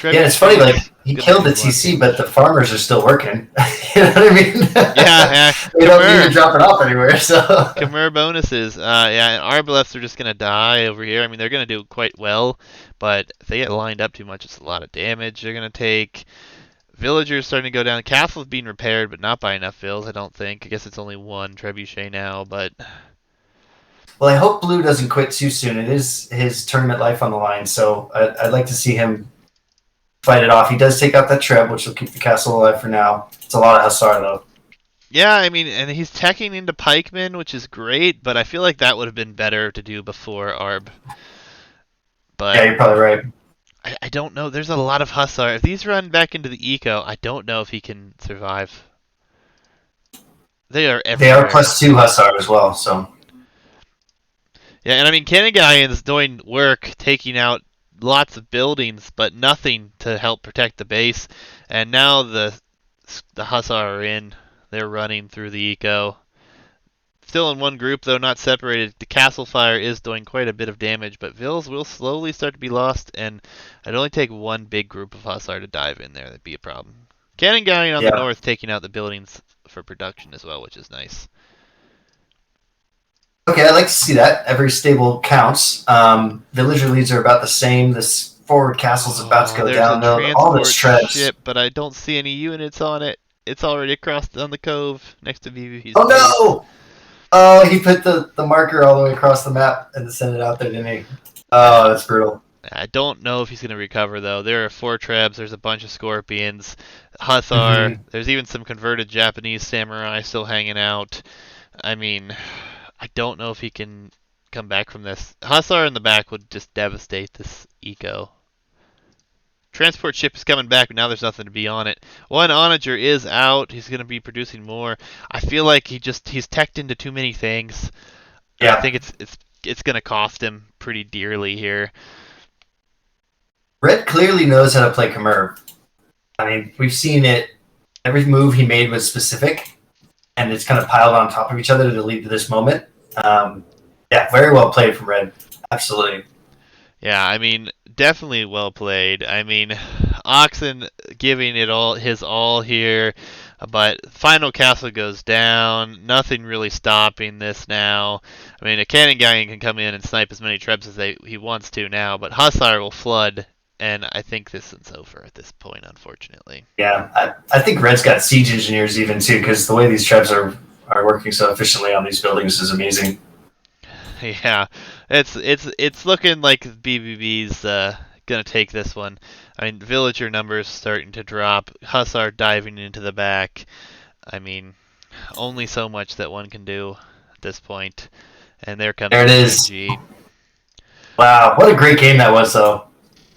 Yeah, it's funny, like, he killed the TC, but the farmers are still working. You know what I mean? Yeah. They don't need to drop it off anywhere, so. Khmer bonuses. Yeah, and Arbaleths are just going to die over here. I mean, they're going to do quite well, but if they get lined up too much, it's a lot of damage they're going to take. Villagers starting to go down. Castle's being repaired, but not by enough vills, I don't think. I guess it's only 1 trebuchet now, but... Well, I hope Blue doesn't quit too soon. It is his tournament life on the line, so I'd like to see him fight it off. He does take out that Treb, which will keep the castle alive for now. It's a lot of Hussar, though. Yeah, I mean, and he's teching into pikemen, which is great, but I feel like that would have been better to do before Arb. But yeah, you're probably right. I don't know. There's a lot of Hussar. If these run back into the eco, I don't know if he can survive. They are everywhere. They are +2 Hussar as well, so. Yeah, and I mean, Cannon Galleon's doing work, taking out lots of buildings, but nothing to help protect the base. And now the Hussar are in. They're running through the eco. Still in one group, though, not separated. The castle fire is doing quite a bit of damage, but Vills will slowly start to be lost, and it'd only take 1 big group of Hussar to dive in there. That'd be a problem. Cannon Galleon on the north taking out the buildings for production as well, which is nice. Okay, I like to see that. Every stable counts. Villager leads are about the same. This forward castle's about to go down. All this Trebs. Ship, but I don't see any units on it. It's already across on the cove next to VVP's. Oh no! Oh, he put the marker all the way across the map and sent it out there, didn't he? Oh, that's brutal. I don't know if he's going to recover though. There are 4 trebs. There's a bunch of scorpions. Hussar. Hmm. There's even some converted Japanese samurai still hanging out. I mean, I don't know if he can come back from this. Hussar in the back would just devastate this eco. Transport ship is coming back, but now there's nothing to be on it. One onager is out. He's going to be producing more. I feel like he's teched into too many things, and I Yeah. think it's going to cost him pretty dearly here. Red clearly knows how to play Khmer. I mean, we've seen it. Every move he made was specific, and it's kind of piled on top of each other to lead to this moment. Yeah, very well played from Red. Absolutely. Yeah, I mean, definitely well played. I mean, Oxen giving it all his all here, but final castle goes down. Nothing really stopping this now. I mean, a cannon galleon can come in and snipe as many trebs as he wants to now, but Hussar will flood, and I think this is over at this point, unfortunately. Yeah, I think Red's got siege engineers even too, because the way these trebs are working so efficiently on these buildings is amazing. Yeah, it's looking like BBB's gonna take this one. I mean, villager numbers starting to drop. Hussar diving into the back. I mean, only so much that one can do at this point. And there comes There it the is. GG. Wow, what a great game that was, though.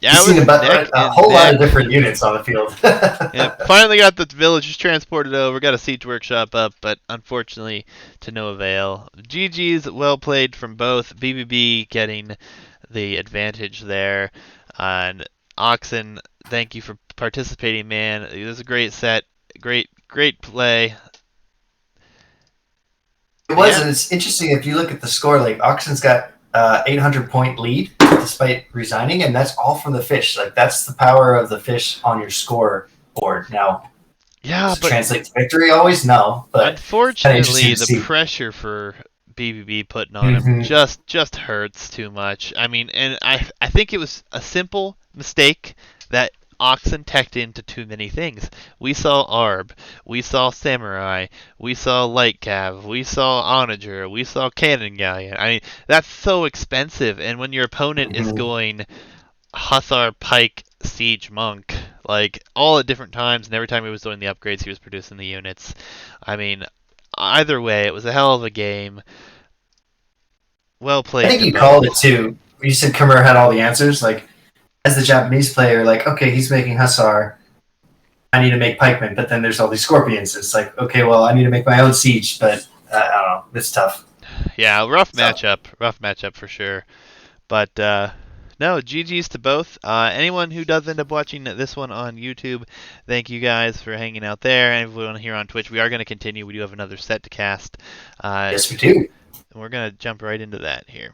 Yeah, You've it seen was neck a and whole lot of neck. different units on the field. Yeah, finally got the villagers transported over, got a siege workshop up, but unfortunately to no avail. GG's well played from both. BBB getting the advantage there. And Oxen, thank you for participating, man. It was a great set. Great play. It And was, yeah, and it's interesting if you look at the score. Like Oxen's got 800-point lead despite resigning, and that's all from the fish. Like that's the power of the fish on your score board. Now, yeah, does it but translate to victory? Always no, but it's kind of interesting unfortunately, to the see. pressure for BBB putting on him Hmm. just hurts too much. I mean, and I think it was a simple mistake that Oxen teched into too many things. We saw Arb, we saw Samurai, we saw Light Cav, we saw Onager, we saw Cannon Galleon. I mean, that's so expensive, and when your opponent is Hmm. going Hussar, Pike, Siege, Monk, like all at different times, and every time he was doing the upgrades, he was producing the units. I mean, either way, it was a hell of a game. Well I played think to you called it both. too. You said Khmer had all the answers. Like as the Japanese player, like okay, he's making Hussar. I need to make pikemen, but then there's all these scorpions. It's like okay, well, I need to make my own siege, but I don't know. It's tough. Yeah, So rough matchup for sure. But no, GG's to both. Anyone who does end up watching this one on YouTube, thank you guys for hanging out there. And everyone here on Twitch, we are going to continue. We do have another set to cast, yes, we do. and we're going to jump right into that here.